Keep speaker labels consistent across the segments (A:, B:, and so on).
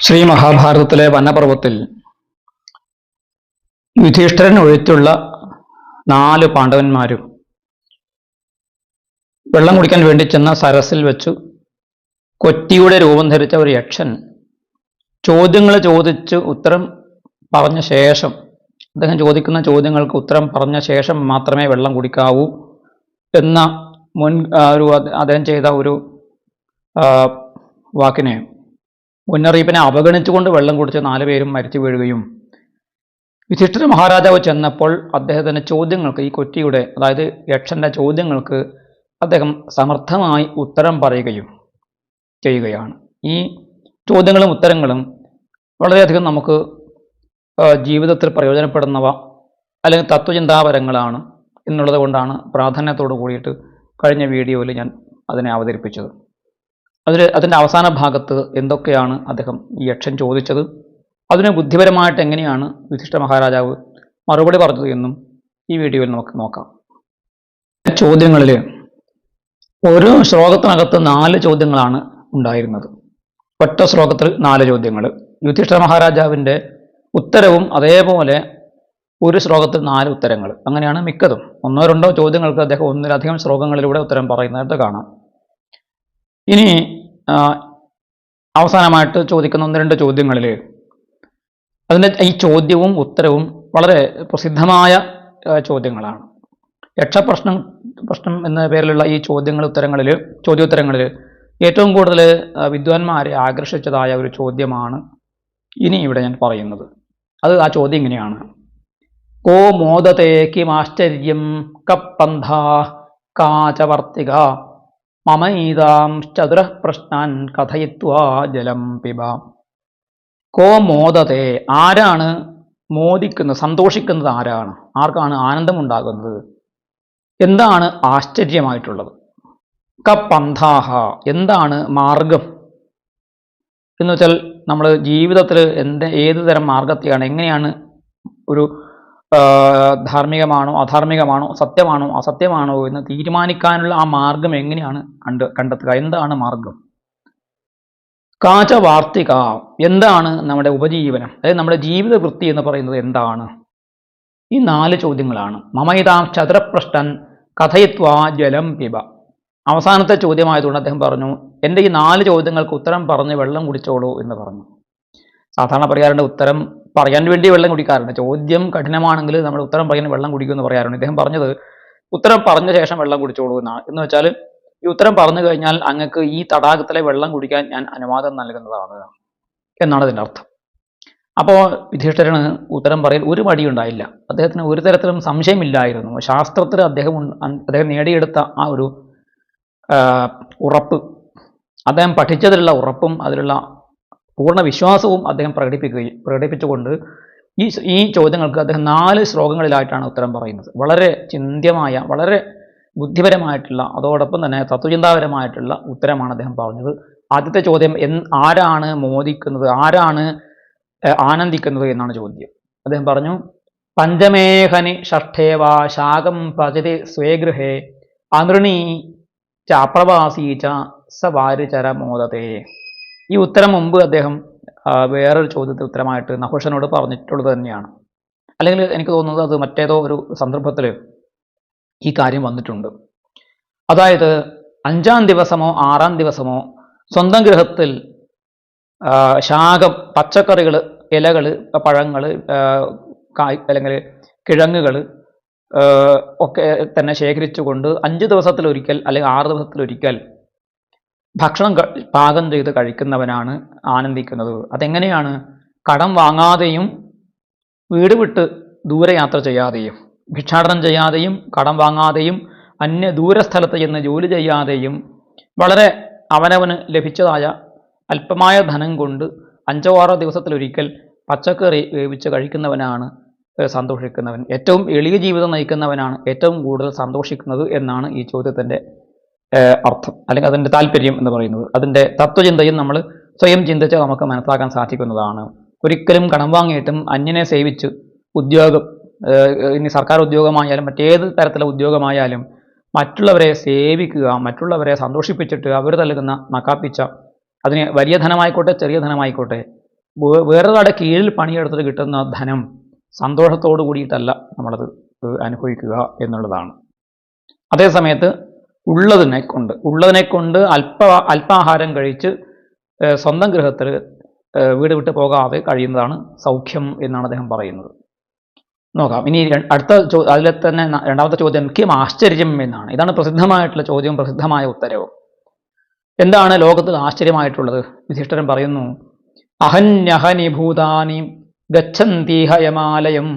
A: ശ്രീ മഹാഭാരതത്തിലെ വനപർവത്തിൽ യുധിഷ്ഠിരൻ ഒഴിച്ചുള്ള 4 പാണ്ഡവന്മാരും വെള്ളം കുടിക്കാൻ വേണ്ടി ചെന്ന സരസിൽ വെച്ചു കൊറ്റിയുടെ രൂപം ധരിച്ച ഒരു യക്ഷൻ ചോദ്യങ്ങൾ ചോദിച്ച് ഉത്തരം പറഞ്ഞ ശേഷം, അദ്ദേഹം ചോദിക്കുന്ന ചോദ്യങ്ങൾക്ക് ഉത്തരം പറഞ്ഞ ശേഷം മാത്രമേ വെള്ളം കുടിക്കാവൂ എന്ന അദ്ദേഹം ചെയ്ത ഒരു വാക്കിനെ, മുന്നറിയിപ്പിനെ അവഗണിച്ചുകൊണ്ട് വെള്ളം കുടിച്ച് 4 പേരും മരിച്ചു വീഴുകയും, യുധിഷ്ഠിര മഹാരാജാവ് ചെന്നപ്പോൾ അദ്ദേഹത്തിൻ്റെ ചോദ്യങ്ങൾക്ക്, ഈ കൊറ്റിയുടെ അതായത് യക്ഷന്റെ ചോദ്യങ്ങൾക്ക് അദ്ദേഹം സമർത്ഥമായി ഉത്തരം പറയുകയും ചെയ്യുകയാണ്. ഈ ചോദ്യങ്ങളും ഉത്തരങ്ങളും വളരെയധികം നമുക്ക് ജീവിതത്തിൽ പ്രയോജനപ്പെടുന്നവ അല്ലെങ്കിൽ തത്വചിന്താപരങ്ങളാണ് എന്നുള്ളത് കൊണ്ടാണ് പ്രാധാന്യത്തോടു കൂടിയിട്ട് കഴിഞ്ഞ വീഡിയോയിൽ ഞാൻ അതിനെ അവതരിപ്പിച്ചത്. അതിൻ്റെ അവസാന ഭാഗത്ത് എന്തൊക്കെയാണ് അദ്ദേഹം ഈ യക്ഷൻ ചോദിച്ചത്, അതിന് ബുദ്ധിപരമായിട്ട് എങ്ങനെയാണ് യുധിഷ്ഠിര മഹാരാജാവ് മറുപടി പറഞ്ഞത് എന്നും ഈ വീഡിയോയിൽ നമുക്ക് നോക്കാം. ചോദ്യങ്ങളിൽ ഓരോ ശ്ലോകത്തിനകത്ത് 4 ചോദ്യങ്ങളാണ് ഉണ്ടായിരുന്നത്. ഒറ്റ ശ്ലോകത്തിൽ 4 ചോദ്യങ്ങൾ. യുധിഷ്ഠിര മഹാരാജാവിൻ്റെ ഉത്തരവും അതേപോലെ ഒരു ശ്ലോകത്തിൽ 4 ഉത്തരങ്ങൾ. അങ്ങനെയാണ് മിക്കതും. 1-2 ചോദ്യങ്ങൾക്ക് അദ്ദേഹം ഒന്നിലധികം ശ്ലോകങ്ങളിലൂടെ ഉത്തരം പറയുന്നതായിട്ട് കാണാം. ഇനി അവസാനമായിട്ട് ചോദിക്കുന്ന 1-2 ചോദ്യങ്ങളിൽ ഈ ചോദ്യവും ഉത്തരവും വളരെ പ്രസിദ്ധമായ ചോദ്യങ്ങളാണ്. യക്ഷപ്രശ്നം എന്ന പേരിലുള്ള ഈ ചോദ്യോത്തരങ്ങളിൽ ഏറ്റവും കൂടുതൽ വിദ്വാൻമാരെ ആകർഷിച്ചതായ ഒരു ചോദ്യമാണ് ഇനി ഇവിടെ ഞാൻ പറയുന്നത്. ആ ചോദ്യം ഇങ്ങനെയാണ്: കോ മോദതേ കിമാശ്ചര്യം കപ്പന്ഥാ കാചവർത്തിക മമൈതാം ചതുര പ്രശ്നാൻ കഥയിത്വാ ജലം പിബ. കോ മോദതേ, ആരാണ് മോദിക്കുന്നത്, സന്തോഷിക്കുന്നത് ആരാണ്, ആർക്കാണ് ആനന്ദമുണ്ടാകുന്നത്, എന്താണ് ആശ്ചര്യമായിട്ടുള്ളത്? കപന്ഥാഹ, എന്താണ് മാർഗം എന്ന് വെച്ചാൽ നമ്മൾ ജീവിതത്തിൽ ഏത് തരം മാർഗത്തെയാണ്, എങ്ങനെയാണ് ഒരു ധാർമ്മികമാണോ അധാർമികമാണോ സത്യമാണോ അസത്യമാണോ എന്ന് തീരുമാനിക്കാനുള്ള ആ മാർഗം എങ്ങനെയാണ് കണ്ടെത്തുക, എന്താണ് മാർഗം? കാച വാർത്തിക, എന്താണ് നമ്മുടെ ഉപജീവനം, അതായത് നമ്മുടെ ജീവിത വൃത്തി എന്ന് പറയുന്നത് എന്താണ്? ഈ 4 ചോദ്യങ്ങളാണ്. മമൈതാം ചതുരപ്രശ്നൻ കഥയിത്വാ ജലം പിബ. അവസാനത്തെ ചോദ്യമായതുകൊണ്ട് അദ്ദേഹം പറഞ്ഞു, എൻ്റെ ഈ 4 ചോദ്യങ്ങൾക്ക് ഉത്തരം പറഞ്ഞ് വെള്ളം കുടിച്ചോളൂ എന്ന് പറഞ്ഞു. സാധാരണ പറയാറുണ്ട്, ഉത്തരം പറയാൻ വേണ്ടി വെള്ളം കുടിക്കാറുണ്ട്. ചോദ്യം കഠിനമാണെങ്കിൽ നമ്മൾ ഉത്തരം പറയാൻ വെള്ളം കുടിക്കുമെന്ന് പറയാറുണ്ട്. ഇദ്ദേഹം പറഞ്ഞത് ഉത്തരം പറഞ്ഞ ശേഷം വെള്ളം കുടിച്ചോളൂ എന്നാണ്. എന്ന് വെച്ചാൽ ഈ ഉത്തരം പറഞ്ഞു കഴിഞ്ഞാൽ അങ്ങക്ക് ഈ തടാകത്തിലെ വെള്ളം കുടിക്കാൻ ഞാൻ അനുവാദം നൽകുന്നതാണ് എന്നാണ് അതിൻ്റെ അർത്ഥം. അപ്പോൾ യുധിഷ്ഠിരന് ഉത്തരം പറയാൻ ഒരു മടിയുണ്ടായില്ല. അദ്ദേഹത്തിന് ഒരു തരത്തിലും സംശയമില്ലായിരുന്നു. ശാസ്ത്രത്തിൽ അദ്ദേഹം നേടിയെടുത്ത ആ ഒരു ഉറപ്പ്, അദ്ദേഹം പഠിച്ചതിലുള്ള ഉറപ്പും അതിലുള്ള പൂർണ്ണ വിശ്വാസവും അദ്ദേഹം പ്രകടിപ്പിച്ചുകൊണ്ട് ഈ ചോദ്യങ്ങൾക്ക് അദ്ദേഹം 4 ശ്ലോകങ്ങളിലായിട്ടാണ് ഉത്തരം പറയുന്നത്. വളരെ ചിന്ത്യമായ, വളരെ ബുദ്ധിപരമായിട്ടുള്ള, അതോടൊപ്പം തന്നെ തത്വചിന്താപരമായിട്ടുള്ള ഉത്തരമാണ് അദ്ദേഹം പറഞ്ഞത്. ആദ്യത്തെ ചോദ്യം, ആരാണ് മോദിക്കുന്നത്, ആരാണ് ആനന്ദിക്കുന്നത് എന്നാണ് ചോദ്യം. അദ്ദേഹം പറഞ്ഞു, പഞ്ചമേഹനി ഷഷ്ഠേവ ശാകം പചതി സ്വേഗൃഹേ അനൃണീ ച അപ്രവാസീ ച സവാരിചര മോദതേ. ഈ ഉത്തരം മുമ്പ് അദ്ദേഹം വേറൊരു ചോദ്യത്തിന് ഉത്തരമായിട്ട് നഹുഷനോട് പറഞ്ഞിട്ടുള്ളത് തന്നെയാണ്. അല്ലെങ്കിൽ എനിക്ക് തോന്നുന്നത് അത് മറ്റേതോ ഒരു സന്ദർഭത്തിൽ ഈ കാര്യം വന്നിട്ടുണ്ട്. അതായത് 5-ാം ദിവസമോ 6-ാം ദിവസമോ സ്വന്തം ഗൃഹത്തിൽ ശാകം, പച്ചക്കറികൾ, ഇലകൾ, പഴങ്ങൾ, അല്ലെങ്കിൽ കിഴങ്ങുകൾ ഒക്കെ തന്നെ ശേഖരിച്ചുകൊണ്ട് 5 ദിവസത്തിലൊരിക്കൽ അല്ലെങ്കിൽ 6 ദിവസത്തിലൊരിക്കൽ ഭക്ഷണം പാകം ചെയ്ത് കഴിക്കുന്നവനാണ് ആനന്ദിക്കുന്നത്. അതെങ്ങനെയാണ്? കടം വാങ്ങാതെയും വീട് വിട്ട് ദൂരയാത്ര ചെയ്യാതെയും ഭിക്ഷാടനം ചെയ്യാതെയും കടം വാങ്ങാതെയും ദൂരസ്ഥലത്ത് ചെന്ന് ജോലി ചെയ്യാതെയും വളരെ അവനവന് ലഭിച്ചതായ അല്പമായ ധനം കൊണ്ട് 5-6 ദിവസത്തിലൊരിക്കൽ പച്ചക്കറി വേവിച്ച് കഴിക്കുന്നവനാണ് സന്തോഷിക്കുന്നവൻ. ഏറ്റവും എളിയ ജീവിതം നയിക്കുന്നവനാണ് ഏറ്റവും കൂടുതൽ സന്തോഷിക്കുന്നത് എന്നാണ് ഈ ചോദ്യത്തിൻ്റെ അർത്ഥം, അല്ലെങ്കിൽ അതിൻ്റെ താല്പര്യം എന്ന് പറയുന്നത്. അതിൻ്റെ തത്വചിന്തയും നമ്മൾ സ്വയം ചിന്തിച്ച് നമുക്ക് മനസ്സിലാക്കാൻ സാധിക്കുന്നതാണ്. ഒരിക്കലും കടം വാങ്ങിയിട്ടും അന്യനെ സേവിച്ച് ഉദ്യോഗം, ഇനി സർക്കാർ ഉദ്യോഗമായാലും മറ്റേത് തരത്തിലുള്ള ഉദ്യോഗമായാലും മറ്റുള്ളവരെ സേവിക്കുക, മറ്റുള്ളവരെ സന്തോഷിപ്പിച്ചിട്ട് അവർ നൽകുന്ന നക്കാപ്പിച്ച, അതിന് വലിയ ധനമായിക്കോട്ടെ ചെറിയ ധനമായിക്കോട്ടെ, വേറൊരാളുടെ കീഴിൽ പണിയെടുത്തിട്ട് കിട്ടുന്ന ധനം സന്തോഷത്തോടു കൂടിയിട്ടല്ല നമ്മളത് അനുഭവിക്കുക എന്നുള്ളതാണ്. അതേസമയത്ത് ഉള്ളതിനെ കൊണ്ട് അല്പാഹാരം കഴിച്ച് സ്വന്തം ഗൃഹത്തിൽ വീട് വിട്ട് പോകാതെ കഴിയുന്നതാണ് സൗഖ്യം എന്നാണ് അദ്ദേഹം പറയുന്നത്. നോക്കാം ഇനി അടുത്ത അതിലെ തന്നെ രണ്ടാമത്തെ ചോദ്യം കിം ആശ്ചര്യം എന്നാണ്. ഇതാണ് പ്രസിദ്ധമായിട്ടുള്ള ചോദ്യവും പ്രസിദ്ധമായ ഉത്തരവും. എന്താണ് ലോകത്തിൽ ആശ്ചര്യമായിട്ടുള്ളത്? യുധിഷ്ഠിരൻ പറയുന്നു, അഹന്യഹനി ഭൂതാനി ഗച്ഛന്തി ഹയമാലയം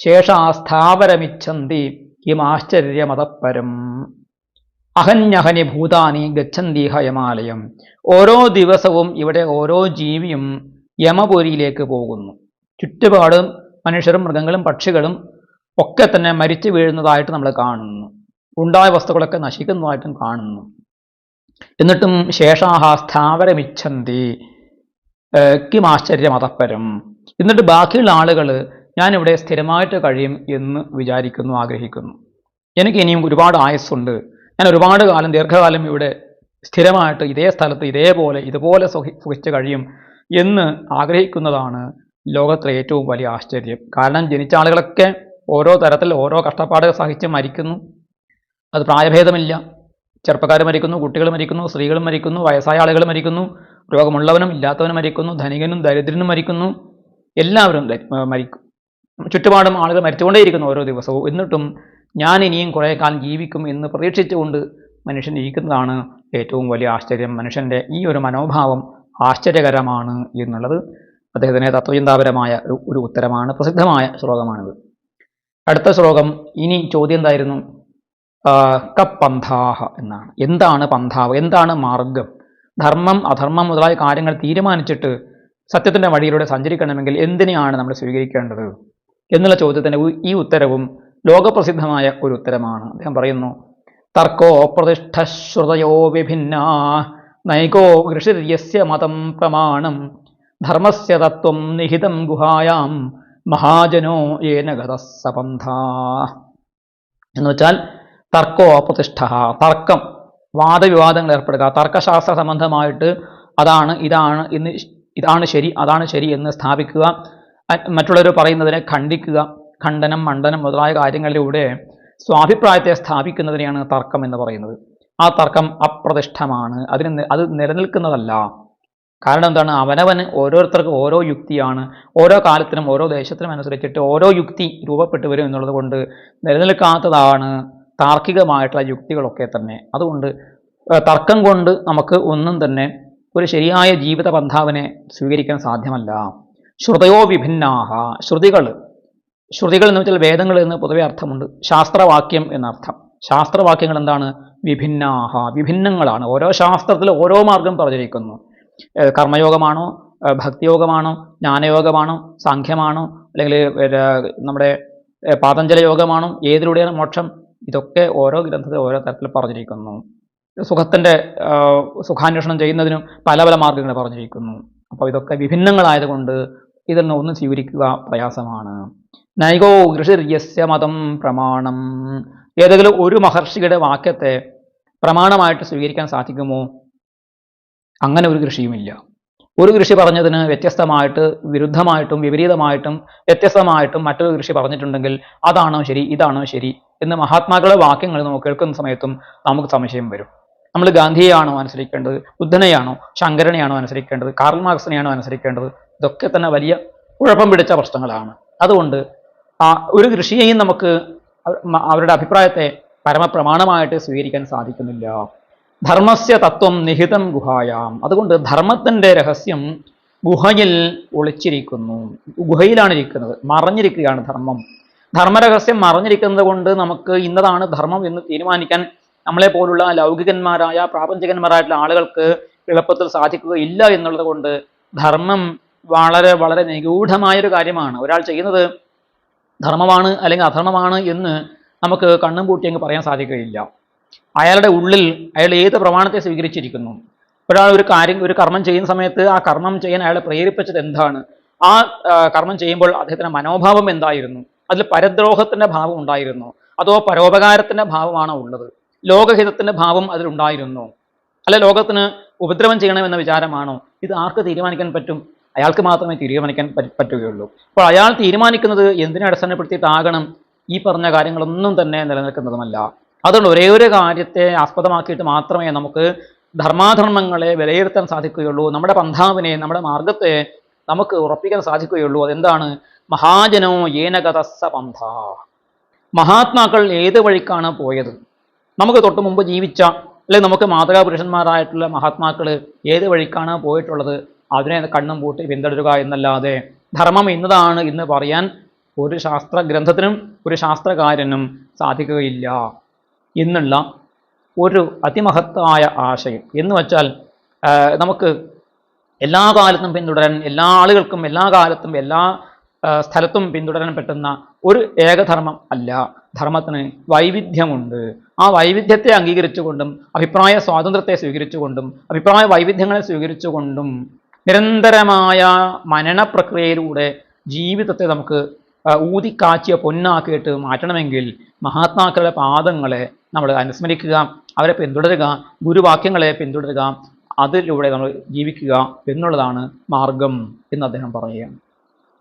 A: ശേഷാസ്ഥാവരമിച്ഛന്തി കിം ആശ്ചര്യമതപരം. അഹന്യഹനി ഭൂതാനി ഗച്ഛന്തി ഹയമാലയം. ഓരോ ദിവസവും ഇവിടെ ഓരോ ജീവിയും യമപുരിയിലേക്ക് പോകുന്നു. ചുറ്റുപാടും മനുഷ്യരും മൃഗങ്ങളും പക്ഷികളും ഒക്കെ തന്നെ മരിച്ചു വീഴുന്നതായിട്ട് നമ്മൾ കാണുന്നു. ഉണ്ടായ വസ്തുക്കളൊക്കെ നശിക്കുന്നതായിട്ടും കാണുന്നു. എന്നിട്ടും ശേഷാഹ സ്ഥാവരമിച്ഛന്തി കിം ആശ്ചര്യമതപരം. എന്നിട്ട് ബാക്കിയുള്ള ആളുകൾ ഞാനിവിടെ സ്ഥിരമായിട്ട് കഴിയും എന്ന് വിചാരിക്കുന്നു, ആഗ്രഹിക്കുന്നു. എനിക്ക് ഇനിയും ഒരുപാട് ആയുസ്സുണ്ട്, ഞാൻ ഒരുപാട് കാലം ദീർഘകാലം ഇവിടെ സ്ഥിരമായിട്ട് ഇതേ സ്ഥലത്ത് ഇതുപോലെ സുഖിച്ച് കഴിയും എന്ന് ആഗ്രഹിക്കുന്നതാണ് ലോകത്തിലെ ഏറ്റവും വലിയ ആശ്ചര്യം. കാരണം ജനിച്ച ആളുകളൊക്കെ ഓരോ തരത്തിൽ ഓരോ കഷ്ടപ്പാടുകൾ സഹിച്ച് മരിക്കുന്നു. അത് പ്രായഭേദമില്ല. ചെറുപ്പക്കാർ മരിക്കുന്നു, കുട്ടികൾ മരിക്കുന്നു, സ്ത്രീകളും മരിക്കുന്നു, വയസ്സായ ആളുകൾ മരിക്കുന്നു, രോഗമുള്ളവനും ഇല്ലാത്തവനും മരിക്കുന്നു, ധനികനും ദരിദ്രനും മരിക്കുന്നു, എല്ലാവരും മരിക്കും. ചുറ്റുപാടും ആളുകൾ മരിച്ചുകൊണ്ടേയിരിക്കുന്നു ഓരോ ദിവസവും. എന്നിട്ടും ഞാൻ ഇനിയും കുറേ കാലം ജീവിക്കും എന്ന് പ്രതീക്ഷിച്ചുകൊണ്ട് മനുഷ്യൻ ഇരിക്കുന്നതാണ് ഏറ്റവും വലിയ ആശ്ചര്യം. മനുഷ്യൻ്റെ ഈ ഒരു മനോഭാവം ആശ്ചര്യകരമാണ് എന്നുള്ളത് അദ്ദേഹത്തിൻ്റെ തത്വചിന്താപരമായ ഒരു ഉത്തരമാണ്. പ്രസിദ്ധമായ ശ്ലോകമാണിത്. അടുത്ത ശ്ലോകം, ഇനി ചോദ്യം എന്തായിരുന്നു? കപ്പന്ഥാഹ എന്നാണ്. എന്താണ് പന്ഥാവ്? എന്താണ് മാർഗം? ധർമ്മം അധർമ്മം മുതലായ കാര്യങ്ങൾ തീരുമാനിച്ചിട്ട് സത്യത്തിൻ്റെ വഴിയിലൂടെ സഞ്ചരിക്കണമെങ്കിൽ എന്തിനെയാണ് നമ്മൾ സ്വീകരിക്കേണ്ടത് എന്നുള്ള ചോദ്യത്തിന് ഈ ഉത്തരവും ലോകപ്രസിദ്ധമായ ഒരു ഉത്തരമാണ്. അദ്ദേഹം പറയുന്നു, തർക്കോ പ്രതിഷ്ഠശ്രുതയോ വിഭിന്ന നൈകോ ഋഷിര്യസ്യ മതം പ്രമാണം ധർമ്മസ്യ തത്വം നിഹിതം ഗുഹായാം മഹാജനോ യേന ഗതഃ സപന്ഥ. എന്ന് വെച്ചാൽ തർക്കോ പ്രതിഷ്ഠ, തർക്കം, വാദവിവാദങ്ങൾ ഏർപ്പെടുക, തർക്കശാസ്ത്ര സംബന്ധമായിട്ട് ഇതാണ് ശരി എന്ന് സ്ഥാപിക്കുക, മറ്റുള്ളവർ പറയുന്നതിനെ ഖണ്ഡിക്കുക, ഖണ്ഡനം മണ്ഡനം മുതലായ കാര്യങ്ങളിലൂടെ സ്വാഭിപ്രായത്തെ സ്ഥാപിക്കുന്നതിനെയാണ് തർക്കം എന്ന് പറയുന്നത്. ആ തർക്കം അപ്രതിഷ്ഠമാണ്, അത് നിലനിൽക്കുന്നതല്ല. കാരണം എന്താണ്? അവനവന് ഓരോരുത്തർക്കും ഓരോ യുക്തിയാണ്, ഓരോ കാലത്തിനും ഓരോ ദേശത്തിനും അനുസരിച്ചിട്ട് ഓരോ യുക്തി രൂപപ്പെട്ടു വരും എന്നുള്ളത് കൊണ്ട് നിലനിൽക്കാത്തതാണ് താർക്കികമായിട്ടുള്ള യുക്തികളൊക്കെ തന്നെ. അതുകൊണ്ട് തർക്കം കൊണ്ട് നമുക്ക് ഒന്നും തന്നെ ഒരു ശരിയായ ജീവിത പന്ഥാവിനെ സ്വീകരിക്കാൻ സാധ്യമല്ല. ശ്രുതയോ വിഭിന്നാഹ, ശ്രുതികൾ എന്ന് വെച്ചാൽ വേദങ്ങൾ എന്ന് പൊതുവെ അർത്ഥമുണ്ട്. ശാസ്ത്രവാക്യം എന്നർത്ഥം. ശാസ്ത്രവാക്യങ്ങൾ എന്താണ്? വിഭിന്നാഹ, വിഭിന്നങ്ങളാണ്. ഓരോ ശാസ്ത്രത്തിൽ ഓരോ മാർഗം പറഞ്ഞിരിക്കുന്നു. കർമ്മയോഗമാണോ, ഭക്തിയോഗമാണോ, ജ്ഞാനയോഗമാണോ, സാഖ്യമാണോ, അല്ലെങ്കിൽ നമ്മുടെ പാതഞ്ജല യോഗമാണോ, ഏതിലൂടെയാണ് മോക്ഷം? ഇതൊക്കെ ഓരോ ഗ്രന്ഥത്തിൽ ഓരോ തരത്തിൽ പറഞ്ഞിരിക്കുന്നു. സുഖാന്വേഷണം ചെയ്യുന്നതിനും പല പല മാർഗങ്ങൾ പറഞ്ഞിരിക്കുന്നു. അപ്പോൾ ഇതൊക്കെ വിഭിന്നങ്ങളായതുകൊണ്ട് ഇതിൽ നിന്ന് ഒന്നും സ്വീകരിക്കുക പ്രയാസമാണ്. നൈകോ ഋഷിര്യസ്യ മതം പ്രമാണം. ഏതെങ്കിലും ഒരു മഹർഷിയുടെ വാക്യത്തെ പ്രമാണമായിട്ട് സ്വീകരിക്കാൻ സാധിക്കുമോ? അങ്ങനെ ഒരു ഋഷിയുമില്ല. ഒരു ഋഷി പറഞ്ഞതിന് വ്യത്യസ്തമായിട്ട്, വിരുദ്ധമായിട്ടും വിപരീതമായിട്ടും വ്യത്യസ്തമായിട്ടും മറ്റൊരു ഋഷി പറഞ്ഞിട്ടുണ്ടെങ്കിൽ അതാണോ ശരി, ഇതാണോ ശരി എന്ന് മഹാത്മാക്കളുടെ വാക്യങ്ങൾ നമുക്ക് കേൾക്കുന്ന സമയത്തും നമുക്ക് സംശയം വരും. നമ്മൾ ഗാന്ധിയെയാണോ അനുസരിക്കേണ്ടത്, ബുദ്ധനെയാണോ, ശങ്കരനെയാണോ അനുസരിക്കേണ്ടത്, കാർൽ മാർക്സിനെയാണോ അനുസരിക്കേണ്ടത്? ഇതൊക്കെ തന്നെ വലിയ കുഴപ്പം പിടിച്ച പ്രശ്നങ്ങളാണ്. അതുകൊണ്ട് ഒരു ഋഷിയെയും നമുക്ക് അവരുടെ അഭിപ്രായത്തെ പരമപ്രമാണമായിട്ട് സ്വീകരിക്കാൻ സാധിക്കുന്നില്ല. ധർമ്മസ്യ തത്വം നിഹിതം ഗുഹായാം. അതുകൊണ്ട് ധർമ്മത്തിൻ്റെ രഹസ്യം ഗുഹയിൽ ഒളിച്ചിരിക്കുന്നു. ഗുഹയിലാണ് ഇരിക്കുന്നത്, മറഞ്ഞിരിക്കുകയാണ് ധർമ്മം. ധർമ്മരഹസ്യം മറഞ്ഞിരിക്കുന്നത് കൊണ്ട് നമുക്ക് ഇന്നതാണ് ധർമ്മം എന്ന് തീരുമാനിക്കാൻ നമ്മളെ പോലുള്ള ലൗകികന്മാരായ പ്രാപഞ്ചികന്മാരായിട്ടുള്ള ആളുകൾക്ക് എളുപ്പത്തിൽ സാധിക്കുകയില്ല എന്നുള്ളത് കൊണ്ട് ധർമ്മം വളരെ വളരെ നിഗൂഢമായൊരു കാര്യമാണ്. ഒരാൾ ചെയ്യുന്നത് ധർമ്മമാണ് അല്ലെങ്കിൽ അധർമ്മമാണ് എന്ന് നമുക്ക് കണ്ണും പൂട്ടി അങ്ങ് പറയാൻ സാധിക്കുകയില്ല. അയാളുടെ ഉള്ളിൽ അയാൾ ഏത് പ്രമാണത്തെ സ്വീകരിച്ചിരിക്കുന്നു? ഒരാൾ ഒരു കർമ്മം ചെയ്യുന്ന സമയത്ത് ആ കർമ്മം ചെയ്യാൻ അയാളെ പ്രേരിപ്പിച്ചത് എന്താണ്? ആ കർമ്മം ചെയ്യുമ്പോൾ അദ്ദേഹത്തിൻ്റെ മനോഭാവം എന്തായിരുന്നു? അതിൽ പരദ്രോഹത്തിൻ്റെ ഭാവം ഉണ്ടായിരുന്നോ, അതോ പരോപകാരത്തിൻ്റെ ഭാവമാണോ ഉള്ളത്? ലോകഹിതത്തിൻ്റെ ഭാവം അതിലുണ്ടായിരുന്നോ, അല്ല ലോകത്തിന് ഉപദ്രവം ചെയ്യണമെന്ന വിചാരമാണോ? ഇത് ആർക്ക് തീരുമാനിക്കാൻ പറ്റും? അയാൾക്ക് മാത്രമേ തീരുമാനിക്കാൻ പറ്റുകയുള്ളൂ. അപ്പോൾ അയാൾ തീരുമാനിക്കുന്നത് എന്തിനെ അടിസ്ഥാനപ്പെടുത്തിയിട്ടാകണം? ഈ പറഞ്ഞ കാര്യങ്ങളൊന്നും തന്നെ നിലനിൽക്കുന്നതുമല്ല. അതുകൊണ്ട് ഒരേ ഒരു കാര്യത്തെ ആസ്പദമാക്കിയിട്ട് മാത്രമേ നമുക്ക് ധർമാധർമ്മങ്ങളെ വിലയിരുത്താൻ സാധിക്കുകയുള്ളൂ. നമ്മുടെ പന്ഥാവിനെ, നമ്മുടെ മാർഗത്തെ നമുക്ക് ഉറപ്പിക്കാൻ സാധിക്കുകയുള്ളൂ. അതെന്താണ്? മഹാജനോ ഏനഗതസ്സ പന്ഥ. മഹാത്മാക്കൾ ഏത് വഴിക്കാണ് പോയത്? നമുക്ക് തൊട്ട് മുമ്പ് ജീവിച്ച അല്ലെങ്കിൽ നമുക്ക് മാതൃകാപുരുഷന്മാരായിട്ടുള്ള മഹാത്മാക്കൾ ഏത് വഴിക്കാണ് പോയിട്ടുള്ളത്, അതിനെ കണ്ണും പൂട്ടി പിന്തുടരുക എന്നല്ലാതെ ധർമ്മം ഇന്നതാണ് എന്ന് പറയാൻ ഒരു ശാസ്ത്ര ഗ്രന്ഥത്തിനും ഒരു ശാസ്ത്രകാരനും സാധിക്കുകയില്ല എന്നുള്ള ഒരു അതിമഹത്തായ ആശയം. എന്ന് വച്ചാൽ നമുക്ക് എല്ലാ കാലത്തും പിന്തുടരാൻ, എല്ലാ ആളുകൾക്കും എല്ലാ കാലത്തും എല്ലാ സ്ഥലത്തും പിന്തുടരാൻ പറ്റുന്ന ഒരു ഏകധർമ്മം അല്ല. ധർമ്മത്തിന് വൈവിധ്യമുണ്ട്. ആ വൈവിധ്യത്തെ അംഗീകരിച്ചുകൊണ്ടും അഭിപ്രായ സ്വാതന്ത്ര്യത്തെ സ്വീകരിച്ചുകൊണ്ടും അഭിപ്രായ വൈവിധ്യങ്ങളെ സ്വീകരിച്ചുകൊണ്ടും നിരന്തരമായ മനന പ്രക്രിയയിലൂടെ ജീവിതത്തെ നമുക്ക് ഊതിക്കാച്ചിയ പൊന്നാക്കിയിട്ട് മാറ്റണമെങ്കിൽ മഹാത്മാക്കളുടെ പാദങ്ങളെ നമ്മൾ അനുസ്മരിക്കുക, അവരെ പിന്തുടരുക, ഗുരുവാക്യങ്ങളെ പിന്തുടരുക, അതിലൂടെ നമ്മൾ ജീവിക്കുക എന്നുള്ളതാണ് മാർഗം എന്ന് അദ്ദേഹം പറയുകയാണ്.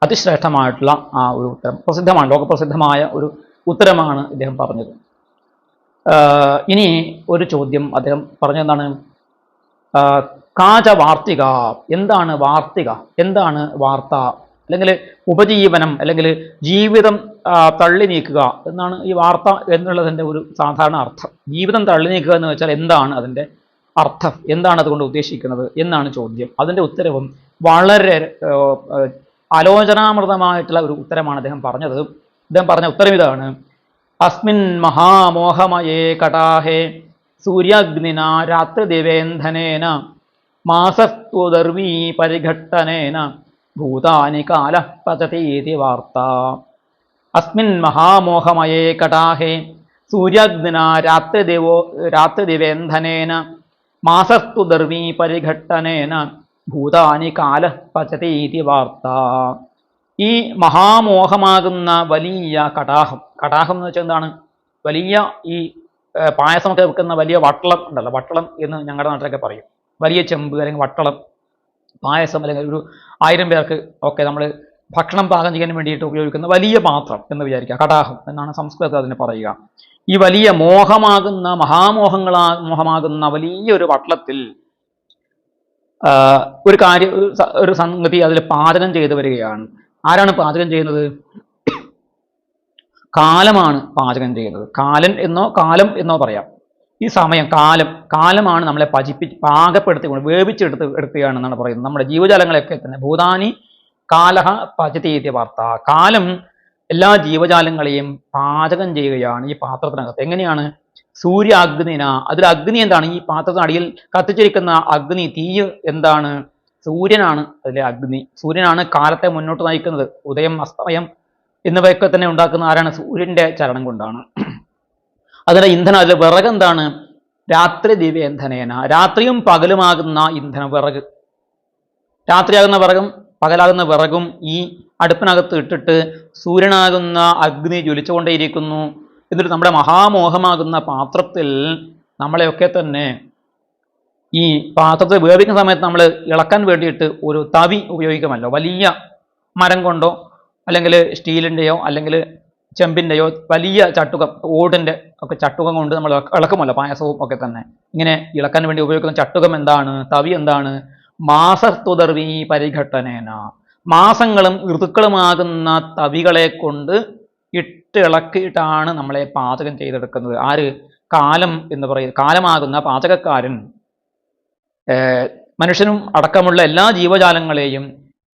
A: അതിശ്രേഷ്ഠമായിട്ടുള്ള ആ ഒരു ഉത്തരം, പ്രസിദ്ധമാണ്, ലോകപ്രസിദ്ധമായ ഒരു ഉത്തരമാണ് ഇദ്ദേഹം പറഞ്ഞത്. ഇനി ഒരു ചോദ്യം അദ്ദേഹം പറഞ്ഞെന്താണ്? കാച വാർത്തിക. എന്താണ് വാർത്തിക? എന്താണ് വാർത്ത? അല്ലെങ്കിൽ ഉപജീവനം, അല്ലെങ്കിൽ ജീവിതം തള്ളി നീക്കുക എന്നാണ് ഈ വാർത്ത എന്നുള്ളതിൻ്റെ ഒരു സാധാരണ അർത്ഥം. ജീവിതം തള്ളി നീക്കുക എന്ന് വെച്ചാൽ എന്താണ് അതിൻ്റെ അർത്ഥം, എന്താണ് അതുകൊണ്ട് ഉദ്ദേശിക്കുന്നത് എന്നാണ് ചോദ്യം. അതിൻ്റെ ഉത്തരവും വളരെ ആലോചനാമൃതമായിട്ടുള്ള ഒരു ഉത്തരമാണ് അദ്ദേഹം പറഞ്ഞത്. അദ്ദേഹം പറഞ്ഞ ഉത്തരം ഇതാണ്: അസ്മിൻ മഹാമോഹമയേ കടാഹേ സൂര്യാഗ്നിന രാത്രിദിവേന്ധനേന മാസസ്ത്വദർവീ പരിഘട്ടനേന ഭൂതാനി കാല പചതീതി വാർത്ത. അസ്മിൻ മഹാമോഹമയേ കടാഹേ സൂര്യാഗ്നിന രാത്രിദിവേന്ധനേന മാസസ്ത്വദർവീ പരിഘട്ടനേന ഭൂതാനി കാല പചതീതി വാർത്ത. ഈ മഹാമോഹമാകുന്ന വലിയ കടാഹം, കടാഹം എന്ന് വെച്ചാൽ എന്താണ്? വലിയ ഈ പായസമൊക്കെ വെക്കുന്ന വലിയ വട്ടളം ഉണ്ടല്ലോ, വട്ടളം എന്ന് ഞങ്ങളുടെ നാട്ടിലൊക്കെ പറയും. വലിയ ചെമ്പ് അല്ലെങ്കിൽ വട്ടളം, പായസം അല്ലെങ്കിൽ ഒരു 1000 പേർക്ക് ഒക്കെ നമ്മൾ ഭക്ഷണം പാകം ചെയ്യാൻ വേണ്ടിയിട്ട് ഉപയോഗിക്കുന്ന വലിയ പാത്രം എന്ന് വിചാരിക്കുക. കടാഹം എന്നാണ് സംസ്കൃതത്തിൽ അതിന് പറയുക. ഈ വലിയ മോഹമാകുന്ന മോഹമാകുന്ന വലിയൊരു വട്ടളത്തിൽ ഒരു കാര്യം, ഒരു സംഗതി അതിൽ പാചകം ചെയ്തു വരികയാണ്. ആരാണ് പാചകം ചെയ്യുന്നത്? കാലമാണ് പാചകം ചെയ്യുന്നത്. കാലൻ എന്നോ കാലം എന്നോ പറയാം. ഈ സമയം, കാലമാണ് നമ്മളെ പാകപ്പെടുത്തിക്കൊണ്ട് എടുക്കുകയാണെന്നാണ് പറയുന്നത്. നമ്മുടെ ജീവജാലങ്ങളെയൊക്കെ തന്നെ ഭൂതാനി കാലഹ പചതീതി വാർത്ത. കാലം എല്ലാ ജീവജാലങ്ങളെയും പാചകം ചെയ്യുകയാണ് ഈ പാത്രത്തിനകത്ത്. എങ്ങനെയാണ്? സൂര്യാഗ്നിന. അതിൽ അഗ്നി എന്താണ്? ഈ പാത്രത്തിനടിയിൽ കത്തിച്ചിരിക്കുന്ന അഗ്നി, തീ എന്താണ്? സൂര്യനാണ് അതിലെ അഗ്നി. സൂര്യനാണ് കാലത്തെ മുന്നോട്ട് നയിക്കുന്നത്. ഉദയം അസ്തമയം എന്നിവയൊക്കെ തന്നെ ഉണ്ടാക്കുന്ന ആരാണ്? സൂര്യന്റെ ചലനം കൊണ്ടാണ്. അതിന്റെ ഇന്ധനം, അതിൽ വിറക് എന്താണ്? രാത്രി ദിവ്യന്ധനേന. രാത്രിയും പകലുമാകുന്ന ഇന്ധനം വിറക്. രാത്രിയാകുന്ന വിറകും പകലാകുന്ന വിറകും ഈ അടുപ്പിനകത്ത് ഇട്ടിട്ട് സൂര്യനാകുന്ന അഗ്നി ജ്വലിച്ചുകൊണ്ടേയിരിക്കുന്നു. എന്നിട്ട് നമ്മുടെ മഹാമോഹമാകുന്ന പാത്രത്തിൽ നമ്മളെയൊക്കെ തന്നെ ഈ പാത്രത്തെ വേവിക്കുന്ന സമയത്ത് നമ്മൾ ഇളക്കാൻ വേണ്ടിയിട്ട് ഒരു തവി ഉപയോഗിക്കുമല്ലോ. വലിയ മരം കൊണ്ടോ അല്ലെങ്കിൽ സ്റ്റീലിൻ്റെയോ അല്ലെങ്കിൽ ചെമ്പിൻ്റെയോ വലിയ ചട്ടുകം, ഓടിൻ്റെ ഒക്കെ ചട്ടുകം കൊണ്ട് നമ്മൾ ഇളക്കുമല്ലോ പായസവും ഒക്കെ തന്നെ. ഇങ്ങനെ ഇളക്കാൻ വേണ്ടി ഉപയോഗിക്കുന്ന ചട്ടുകം എന്താണ്? തവി എന്താണ്? മാസസ്തുദർവീ പരിഘട്ടനേന. മാസങ്ങളും ഋതുക്കളുമാകുന്ന തവികളെ കൊണ്ട് ഇളക്കിയിട്ടാണ് നമ്മളെ പാചകം ചെയ്തെടുക്കുന്നത്. ആര്? കാലം എന്ന് പറയുന്നത്. കാലമാകുന്ന പാചകക്കാരൻ മനുഷ്യനും അടക്കമുള്ള എല്ലാ ജീവജാലങ്ങളെയും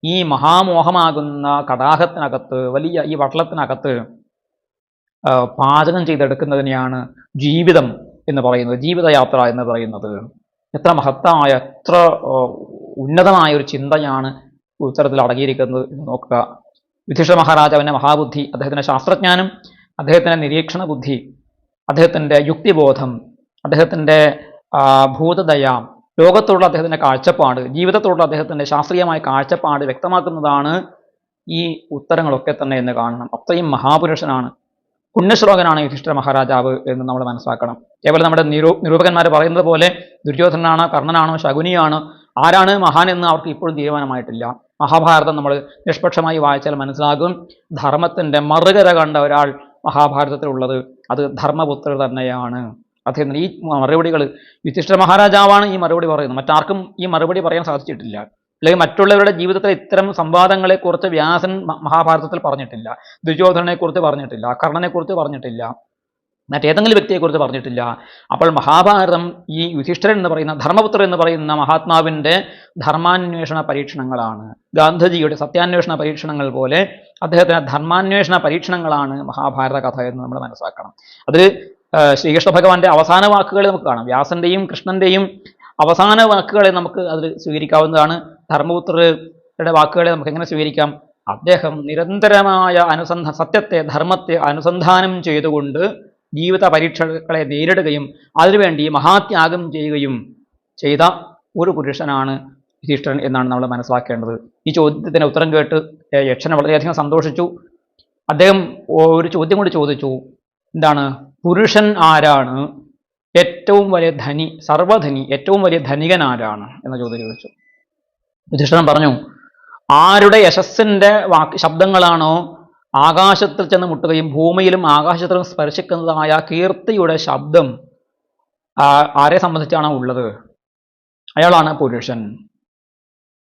A: ഈ മഹാമോഹമാകുന്ന കടാഹത്തിനകത്ത്, വലിയ ഈ വട്ടളത്തിനകത്ത് പാചകം ചെയ്തെടുക്കുന്നതിനെയാണ് ജീവിതം എന്ന് പറയുന്നത്, ജീവിതയാത്ര എന്ന് പറയുന്നത്. എത്ര മഹത്തായ, എത്ര ഉന്നതമായ ഒരു ചിന്തയാണ് ഉത്തരത്തിൽ അടങ്ങിയിരിക്കുന്നത് എന്ന് നോക്കുക. യുധിഷ്ഠിര മഹാരാജാവിൻ്റെ മഹാബുദ്ധി, അദ്ദേഹത്തിൻ്റെ ശാസ്ത്രജ്ഞാനം, അദ്ദേഹത്തിൻ്റെ നിരീക്ഷണ ബുദ്ധി, അദ്ദേഹത്തിൻ്റെ യുക്തിബോധം, അദ്ദേഹത്തിൻ്റെ ഭൂതദയ, ലോകത്തോടുള്ള അദ്ദേഹത്തിൻ്റെ കാഴ്ചപ്പാട്, ജീവിതത്തോടുള്ള അദ്ദേഹത്തിൻ്റെ ശാസ്ത്രീയമായ കാഴ്ചപ്പാട് വ്യക്തമാക്കുന്നതാണ് ഈ ഉത്തരങ്ങളൊക്കെ തന്നെ എന്ന് കാണണം. അത്രയും മഹാപുരുഷനാണ്, പുണ്യശ്ലോകനാണ് യുധിഷ്ഠിര മഹാരാജാവ് എന്ന് നമ്മൾ മനസ്സിലാക്കണം. കേവലം നമ്മുടെ നിരൂപകന്മാർ പറയുന്നത് പോലെ ദുര്യോധനാണോ കർണനാണോ ശകുനിയാണോ ആരാണ് മഹാൻ എന്ന് അവർക്ക് ഇപ്പോഴും തീരുമാനമായിട്ടില്ല. മഹാഭാരതം നമ്മൾ നിഷ്പക്ഷമായി വായിച്ചാൽ മനസ്സിലാകും, ധർമ്മത്തിൻ്റെ മറുകര കണ്ട ഒരാൾ മഹാഭാരതത്തിലുള്ളത് അത് ധർമ്മപുത്രർ തന്നെയാണ്. അദ്ദേഹത്തിന് ഈ മറുപടികൾ യുധിഷ്ഠിര മഹാരാജാവാണ് ഈ മറുപടി പറയുന്നത്. മറ്റാർക്കും ഈ മറുപടി പറയാൻ സാധിച്ചിട്ടില്ല. അല്ലെങ്കിൽ മറ്റുള്ളവരുടെ ജീവിതത്തിൽ ഇത്തരം സംവാദങ്ങളെക്കുറിച്ച് വ്യാസൻ മഹാഭാരതത്തിൽ പറഞ്ഞിട്ടില്ല, ദുര്യോധനനെക്കുറിച്ച് പറഞ്ഞിട്ടില്ല, കർണനെക്കുറിച്ച് പറഞ്ഞിട്ടില്ല, മറ്റേതെങ്കിലും വ്യക്തിയെക്കുറിച്ച് പറഞ്ഞിട്ടില്ല. അപ്പോൾ മഹാഭാരതം ഈ യുധിഷ്ഠിരൻ എന്ന് പറയുന്ന ധർമ്മപുത്രൻ എന്ന് പറയുന്ന മഹാത്മാവിൻ്റെ ധർമാന്വേഷണ പരീക്ഷണങ്ങളാണ്. ഗാന്ധിജിയുടെ സത്യാന്വേഷണ പരീക്ഷണങ്ങൾ പോലെ അദ്ദേഹത്തിൻ്റെ ധർമാന്വേഷണ പരീക്ഷണങ്ങളാണ് മഹാഭാരത കഥ എന്ന് നമ്മൾ മനസ്സിലാക്കണം. അതിൽ ശ്രീകൃഷ്ണ ഭഗവാന്റെ അവസാന വാക്കുകളെ നമുക്ക് കാണാം. വ്യാസന്റെയും കൃഷ്ണന്റെയും അവസാന വാക്കുകളെ നമുക്ക് അതിൽ സ്വീകരിക്കാവുന്നതാണ്. ധർമ്മപുത്രരുടെ വാക്കുകളെ നമുക്ക് എങ്ങനെ സ്വീകരിക്കാം? അദ്ദേഹം നിരന്തരമായ സത്യത്തെ, ധർമ്മത്തെ അനുസന്ധാനം ചെയ്തുകൊണ്ട് ജീവിത പരീക്ഷകളെ നേരിടുകയും അതിനുവേണ്ടി മഹാത്യാഗം ചെയ്യുകയും ചെയ്ത ഒരു പുരുഷനാണ് യുധിഷ്ഠിരൻ എന്നാണ് നമ്മൾ മനസ്സിലാക്കേണ്ടത്. ഈ ചോദ്യത്തിന് ഉത്തരം കേട്ട് യക്ഷൻ വളരെയധികം സന്തോഷിച്ചു. അദ്ദേഹം ഒരു ചോദ്യം കൂടി ചോദിച്ചു. എന്താണ്? പുരുഷൻ ആരാണ്? ഏറ്റവും വലിയ ധനി, സർവധനി, ഏറ്റവും വലിയ ധനികൻ ആരാണ് എന്ന ചോദ്യം ചോദിച്ചു. യുധിഷ്ഠിരൻ പറഞ്ഞു, ആരുടെ യശസ്സിൻ്റെ ശബ്ദങ്ങളാണോ ആകാശത്തിൽ ചെന്ന് മുട്ടുകയും ഭൂമിയിലും ആകാശത്തിലും സ്പർശിക്കുന്നതായ കീർത്തിയുടെ ശബ്ദം ആരെ സംബന്ധിച്ചാണോ ഉള്ളത്, അയാളാണ് പുരുഷൻ.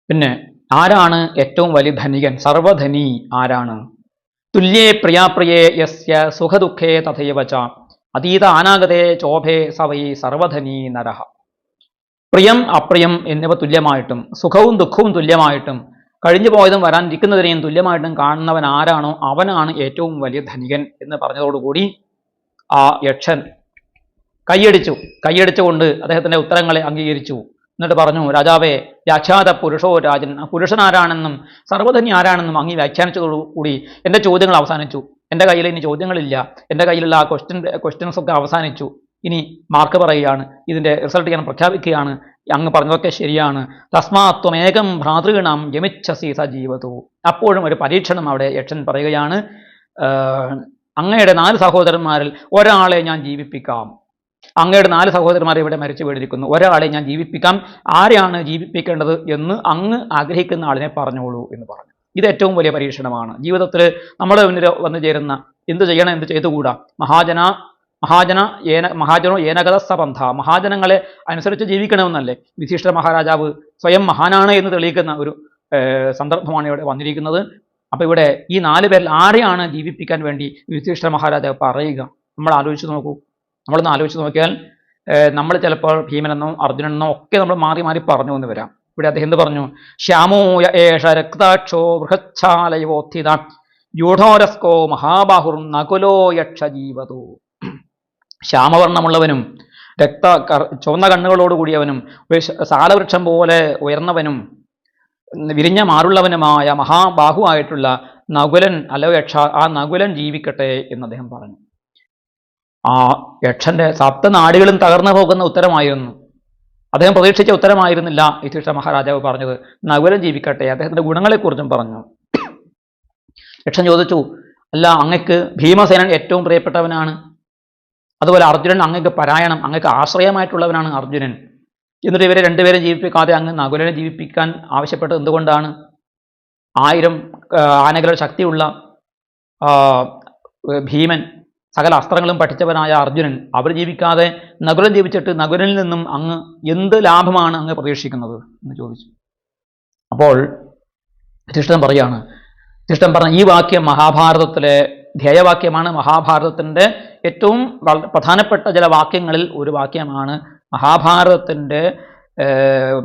A: പിന്നെ ആരാണ് ഏറ്റവും വലിയ ധനികൻ, സർവധനി ആരാണ്? തുല്യേ പ്രിയാപ്രിയേ യസ്യ സുഖദുഃഖേ തഥൈവ ച അതീത അനാഗതേ ചോഭേ സവൈ സർവധനി നരഹ. പ്രിയം അപ്രിയം എന്നിവ തുല്യമായിട്ടും സുഖവും ദുഃഖവും തുല്യമായിട്ടും കഴിഞ്ഞു പോയതും വരാനിരിക്കുന്നതിനെയും തുല്യമായിട്ടും കാണുന്നവൻ ആരാണോ അവനാണ് ഏറ്റവും വലിയ ധനികൻ എന്ന് പറഞ്ഞതോടുകൂടി ആ യക്ഷൻ കൈയടിച്ചുകൊണ്ട് അദ്ദേഹത്തിൻ്റെ ഉത്തരങ്ങളെ അംഗീകരിച്ചു. എന്നിട്ട് പറഞ്ഞു, രാജാവേ, വ്യാഖ്യാത പുരുഷോ രാജൻ, പുരുഷൻ ആരാണെന്നും സർവധനി ആരാണെന്നും അങ്ങ് വ്യാഖ്യാനിച്ചതോടുകൂടി എൻ്റെ ചോദ്യങ്ങൾ അവസാനിച്ചു. എൻ്റെ കയ്യിൽ ഇനി ചോദ്യങ്ങളില്ല. എൻ്റെ കയ്യിലുള്ള ആ ക്വസ്റ്റ്യൻസ് ഒക്കെ അവസാനിച്ചു. ഇനി മാർക്ക് പറയുകയാണ്, ഇതിൻ്റെ റിസൾട്ട് ഞാൻ പ്രഖ്യാപിക്കുകയാണ്. അങ്ങ് പറഞ്ഞതൊക്കെ ശരിയാണ്. തസ്മാത്വമേകം ഭ്രാതൃഗണം യമിച്ഛസി സജീവതു. അപ്പോഴും ഒരു പരീക്ഷണം അവിടെ യക്ഷൻ പറയുകയാണ്, അങ്ങയുടെ 4 സഹോദരന്മാരിൽ ഒരാളെ ഞാൻ ജീവിപ്പിക്കാം. അങ്ങയുടെ 4 സഹോദരന്മാരെ ഇവിടെ മരിച്ചു വീണിരിക്കുന്നു, ഒരാളെ ഞാൻ ജീവിപ്പിക്കാം. ആരെയാണ് ജീവിപ്പിക്കേണ്ടത് എന്ന് അങ്ങ് ആഗ്രഹിക്കുന്ന ആളിനെ പറഞ്ഞോളൂ എന്ന് പറഞ്ഞു. ഇത് ഏറ്റവും വലിയ പരീക്ഷണമാണ്. ജീവിതത്തിൽ നമ്മുടെ മുന്നിൽ വന്നു ചേരുന്ന എന്ത് ചെയ്യണം, എന്ത് ചെയ്തുകൂടാ, മഹാജനോ ഏനഗത സബന്ധ, മഹാജനങ്ങളെ അനുസരിച്ച് ജീവിക്കണമെന്നല്ലേ യുധിഷ്ഠിര മഹാരാജാവ് സ്വയം മഹാനാണ് എന്ന് തെളിയിക്കുന്ന ഒരു സന്ദർഭമാണ് ഇവിടെ വന്നിരിക്കുന്നത്. അപ്പോൾ ഇവിടെ ഈ 4 പേരിൽ ആരെയാണ് ജീവിപ്പിക്കാൻ വേണ്ടി യുധിഷ്ഠിര മഹാരാജാവ് പറയുക? നമ്മളൊന്ന് ആലോചിച്ച് നോക്കിയാൽ നമ്മൾ ചിലപ്പോൾ ഭീമനെന്നോ അർജുനനെന്നോ ഒക്കെ നമ്മൾ മാറി മാറി പറഞ്ഞു എന്ന് വരാം. ഇവിടെ അദ്ദേഹം എന്ത് പറഞ്ഞു? ശ്യാമോയ ഏഷ രക്താക്ഷോ ബൃഹച്ഛാലയോത്ഥിത യൂഢോരസ്കോ മഹാബാഹുർ നകുലോ യക്ഷ ജീവതോ. ശ്യാമവർണ്ണമുള്ളവനും ചുവന്ന കണ്ണുകളോടുകൂടിയവനും സാലവൃക്ഷം പോലെ ഉയർന്നവനും വിരിഞ്ഞ മാറുള്ളവനുമായ മഹാബാഹുവായിട്ടുള്ള നകുലൻ അല്ലോ യക്ഷ, ആ നകുലൻ ജീവിക്കട്ടെ എന്ന് അദ്ദേഹം പറഞ്ഞു. ആ യക്ഷന്റെ 7 നാടുകളും തകർന്നു പോകുന്ന ഉത്തരമായിരുന്നു. അദ്ദേഹം പ്രതീക്ഷിച്ച ഉത്തരമായിരുന്നില്ല യുധിഷ്ഠിര മഹാരാജാവ് പറഞ്ഞത്. നകുലൻ ജീവിക്കട്ടെ, അദ്ദേഹത്തിന്റെ ഗുണങ്ങളെക്കുറിച്ചും പറഞ്ഞു. യക്ഷൻ ചോദിച്ചു, അല്ല, അങ്ങക്ക് ഭീമസേനൻ ഏറ്റവും പ്രിയപ്പെട്ടവനാണ്, അതുപോലെ അർജുനൻ അങ്ങക്ക് പരായണം, അങ്ങക്ക് ആശ്രയമായിട്ടുള്ളവനാണ് അർജുനൻ. എന്നിട്ട് ഇവരെ 2 പേരെ ജീവിപ്പിക്കാതെ അങ്ങ് നകുലനെ ജീവിപ്പിക്കാൻ ആവശ്യപ്പെട്ടത് എന്തുകൊണ്ടാണ്? 1000 ആനകളുടെ ശക്തിയുള്ള ഭീമൻ, സകല അസ്ത്രങ്ങളും പഠിച്ചവനായ അർജുനൻ, അവർ ജീവിക്കാതെ നകുലൻ ജീവിച്ചിട്ട് നകുലനിൽ നിന്നും അങ്ങ് എന്ത് ലാഭമാണ് അങ്ങ് പ്രതീക്ഷിക്കുന്നത് എന്ന് ചോദിച്ചു. അപ്പോൾ യുധിഷ്ഠിരൻ പറഞ്ഞ ഈ വാക്യം മഹാഭാരതത്തിലെ ധ്യേയവാക്യമാണ്. മഹാഭാരതത്തിൻ്റെ ഏറ്റവും പ്രധാനപ്പെട്ട ചില വാക്യങ്ങളിൽ ഒരു വാക്യമാണ്. മഹാഭാരതത്തിൻ്റെ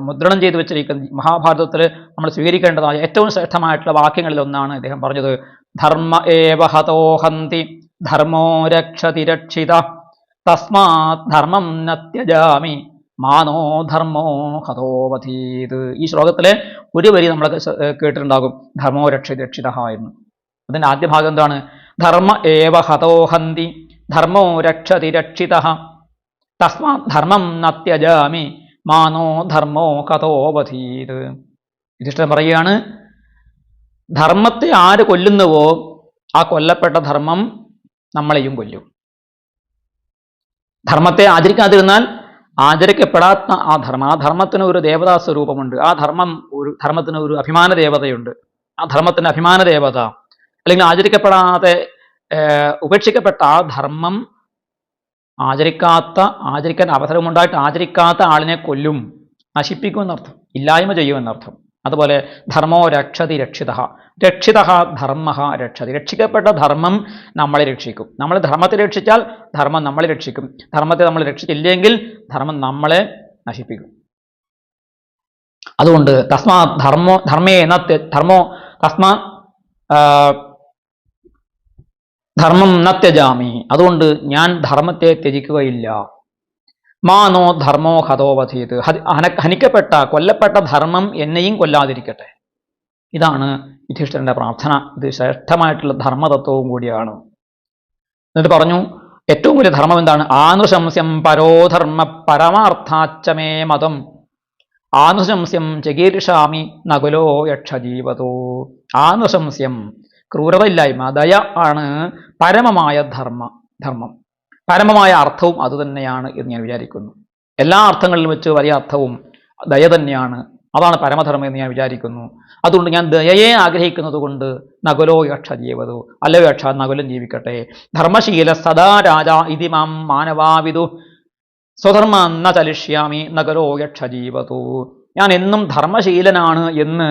A: മുദ്രണം ചെയ്തു വെച്ചിരിക്കുന്ന, മഹാഭാരതത്തിൽ നമ്മൾ സ്വീകരിക്കേണ്ടതായ ഏറ്റവും ശ്രേഷ്ഠമായിട്ടുള്ള വാക്യങ്ങളിൽ ഒന്നാണ് ഇദ്ദേഹം പറഞ്ഞത്. ധർമ്മ ഏവ ഹതോഹന്തി ധർമ്മോ രക്ഷതി രക്ഷിത തസ്മാത് ധർമ്മം ന ത്യജാമി മാനോ ധർമ്മോ ഹതോവധീത്. ഈ ശ്ലോകത്തിലെ ഒരു വരി നമ്മളൊക്കെ കേട്ടിട്ടുണ്ടാകും, ധർമ്മോ രക്ഷതി രക്ഷിത എന്ന്. അതിൻ്റെ ആദ്യ ഭാഗം എന്താണ്? ധർമ്മ ഏവ ഹതോഹന്തി ധർമ്മോ രക്ഷതി രക്ഷിത തസ്മാത് ധർമ്മം ന ത്യജാമി മാനോ ധർമ്മോ ഹതോവധീത്. യുധിഷ്ഠിരൻ പറയുകയാണ്, ധർമ്മത്തെ ആര് കൊല്ലുന്നുവോ ആ കൊല്ലപ്പെട്ട ധർമ്മം നമ്മളെയും കൊല്ലും. ധർമ്മത്തെ ആചരിക്കാതിരുന്നാൽ ആചരിക്കപ്പെടാത്ത ആ ധർമ്മത്തിന് ഒരു ദേവതാ സ്വരൂപമുണ്ട്. ആ ധർമ്മം ഒരു ധർമ്മത്തിന് ഒരു അഭിമാന ദേവതയുണ്ട്. ആ ധർമ്മത്തിന് അഭിമാന ദേവത അല്ലെങ്കിൽ ആചരിക്കപ്പെടാതെ ഉപേക്ഷിക്കപ്പെട്ട ആ ധർമ്മം ആചരിക്കാൻ അവസരമുണ്ടായിട്ട് ആചരിക്കാത്ത ആളിനെ കൊല്ലും, നശിപ്പിക്കും എന്നർത്ഥം, ഇല്ലായ്മ ചെയ്യുമെന്നർത്ഥം. അതുപോലെ ധർമ്മോ രക്ഷതി രക്ഷിത, രക്ഷിത ധർമ്മ രക്ഷതി, രക്ഷിക്കപ്പെട്ട ധർമ്മം നമ്മളെ രക്ഷിക്കും. നമ്മൾ ധർമ്മത്തെ രക്ഷിച്ചാൽ ധർമ്മം നമ്മളെ രക്ഷിക്കും. ധർമ്മത്തെ നമ്മൾ രക്ഷിച്ചില്ലെങ്കിൽ ധർമ്മം നമ്മളെ നശിപ്പിക്കും. അതുകൊണ്ട് തസ്മാ ധർമ്മേ തസ്മാ ധർമ്മം ന ത്യജാമി, അതുകൊണ്ട് ഞാൻ ധർമ്മത്തെ ത്യജിക്കുകയില്ല. മാനോ ധർമ്മോ ഹതോവധീത്, കൊല്ലപ്പെട്ട ധർമ്മം എന്നെയും കൊല്ലാതിരിക്കട്ടെ. ഇതാണ് യുധിഷ്ഠിരന്റെ പ്രാർത്ഥന. ഇത് ശ്രേഷ്ഠമായിട്ടുള്ള ധർമ്മതത്വവും കൂടിയാണ്. എന്നിട്ട് പറഞ്ഞു, ഏറ്റവും വലിയ ധർമ്മം എന്താണ്? ആനുശംസ്യം പരോധർമ്മ പരമാർത്ഥാച്ചമേ മതം ആനുശംസ്യം ചികീർഷാമി നകുലോ യക്ഷജീവതോ. ആനുശംസ്യം ക്രൂരതയില്ലായ്മ, ദയ ആണ് പരമമായ ധർമ്മം. പരമമായ അർത്ഥവും അതുതന്നെയാണ് എന്ന് ഞാൻ വിചാരിക്കുന്നു. എല്ലാ അർത്ഥങ്ങളിലും വെച്ച് വലിയ അർത്ഥവും ദയ തന്നെയാണ്. അതാണ് പരമധർമ്മം എന്ന് ഞാൻ വിചാരിക്കുന്നു. അതുകൊണ്ട് ഞാൻ ദയയെ ആഗ്രഹിക്കുന്നത് കൊണ്ട് നകുലോ യക്ഷ ജീവതു, അല്ലയോ യക്ഷ നകുലം ജീവിക്കട്ടെ. ധർമ്മശീല സദാ രാജ ഇതി മാം മാനവാവിദു സ്വധർമ്മ ന ചലിഷ്യാമി നകുലോ യക്ഷ ജീവതു. ഞാൻ എന്നും ധർമ്മശീലനാണ് എന്ന്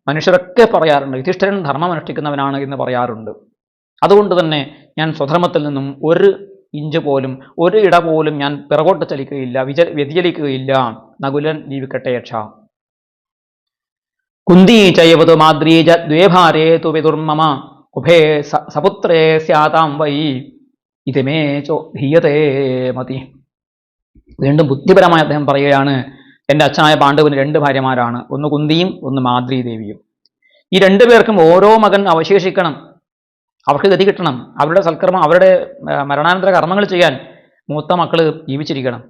A: മനുഷ്യരൊക്കെ പറയാറുണ്ട്. യുധിഷ്ഠിരൻ ധർമ്മം അനുഷ്ഠിക്കുന്നവനാണ് എന്ന് പറയാറുണ്ട്. അതുകൊണ്ട് തന്നെ ഞാൻ സ്വധർമ്മത്തിൽ നിന്നും ഒരു ഇഞ്ച് പോലും, ഒരു ഇട പോലും ഞാൻ പിറകോട്ട് ചലിക്കുകയില്ല, വ്യതിചലിക്കുകയില്ല. നകുലൻ ജീവിക്കട്ടെ യക്ഷ. കുന്തി ചൈവതു മാദ്രീജ ദ്വേഭാരേ തു പിതുർമമ ഉഭേ സപുത്രേ സ്യാതാം വൈ ഇതമേ ചോ ധീയതേ മതി. വീണ്ടും ബുദ്ധിപരമായി അദ്ദേഹം പറയുകയാണ്, എൻ്റെ അച്ഛനായ പാണ്ഡുവിന് 2 ഭാര്യമാരാണ്, ഒന്ന് കുന്തിയും ഒന്ന് മാദ്രീ ദേവിയും. ഈ 2 പേർക്കും ഓരോ മകൻ അവശേഷിക്കണം, അവർക്ക് ഗതി കിട്ടണം. അവരുടെ സൽക്കർമ്മം, അവരുടെ മരണാനന്തര കർമ്മങ്ങൾ ചെയ്യാൻ മൂത്ത മക്കൾ ജീവിച്ചിരിക്കണം.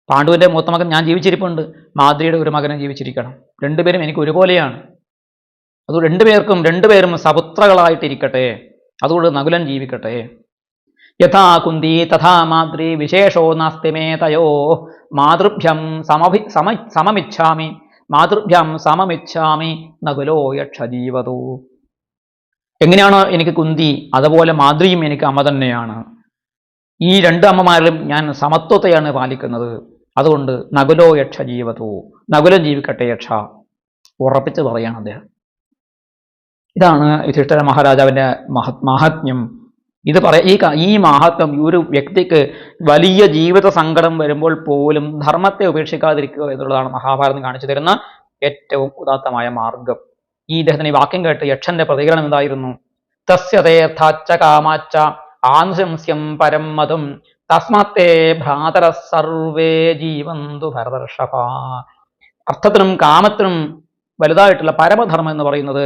A: പാണ്ഡുവിൻ്റെ മൂത്ത മകൻ ഞാൻ ജീവിച്ചിരിപ്പുണ്ട്, മാദ്രിയുടെ ഒരു മകനും ജീവിച്ചിരിക്കണം. 2 പേരും എനിക്ക് ഒരുപോലെയാണ്. അതുകൊണ്ട് 2 പേരും സപുത്രകളായിട്ടിരിക്കട്ടെ. അതുകൊണ്ട് നകുലൻ ജീവിക്കട്ടെ. യഥാ കുന്തി തഥാ മാദ്രി വിശേഷോ നാസ്തി മേ തയോ മാതൃഭ്യം സമമിച്ഛാമി നകുലോ യക്ഷ ജീവതോ. എങ്ങനെയാണോ എനിക്ക് കുന്തി, അതുപോലെ മാദ്രിയും എനിക്ക് അമ്മ തന്നെയാണ്. ഈ 2 അമ്മമാരിലും ഞാൻ സമത്വത്തെയാണ് പാലിക്കുന്നത്. അതുകൊണ്ട് നകുലോ യക്ഷ ജീവതോ, നകുലൻ ജീവിക്കട്ടെ യക്ഷ. ഉറപ്പിച്ച് പറയാണ് അദ്ദേഹം. ഇതാണ് യുധിഷ്ഠിര മഹാരാജാവിൻ്റെ മാഹാത്മ്യം. ഇത് ഈ മാഹാത്മ്യം ഒരു വ്യക്തിക്ക് വലിയ ജീവിത സങ്കടം വരുമ്പോൾ പോലും ധർമ്മത്തെ ഉപേക്ഷിക്കാതിരിക്കുക എന്നുള്ളതാണ് മഹാഭാരതം കാണിച്ചു തരുന്ന ഏറ്റവും ഉദാത്തമായ മാർഗം. ഈ ഇദ്ദേഹത്തിന് ഈ വാക്യം കേട്ട് യക്ഷന്റെ പ്രതികരണം എന്തായിരുന്നു? തസ്യ തേർത്ഥാച്ച കാമാച്ച ആനുശംസ്യം പരം മതം തസ്മാത്തേ ഭ്രാതര സർവേ ജീവന്തു ഭരതർഷഭ. അർത്ഥത്തിനും കാമത്തിനും വലുതായിട്ടുള്ള പരമധർമ്മം എന്ന് പറയുന്നത്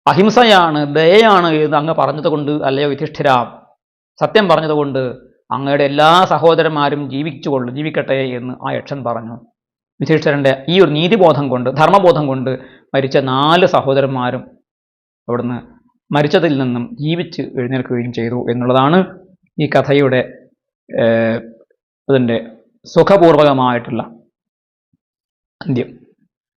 A: അഹിംസയാണ്, ദയയാണ് എന്ന് അങ്ങ് പറഞ്ഞതുകൊണ്ട് അല്ലയോ യുധിഷ്ഠിര, സത്യം പറഞ്ഞതുകൊണ്ട് അങ്ങയുടെ എല്ലാ സഹോദരന്മാരും ജീവിക്കട്ടെ എന്ന് ആ യക്ഷൻ പറഞ്ഞു. യുധിഷ്ഠിരന്റെ ഈ ഒരു നീതിബോധം കൊണ്ട്, ധർമ്മബോധം കൊണ്ട് മരിച്ച 4 സഹോദരന്മാരും അവിടുന്ന് മരിച്ചതിൽ നിന്നും ജീവിച്ച് എഴുന്നേൽക്കുകയും ചെയ്തു എന്നുള്ളതാണ് ഈ കഥയുടെ അതിൻ്റെ സുഖപൂർവകമായിട്ടുള്ള അന്ത്യം.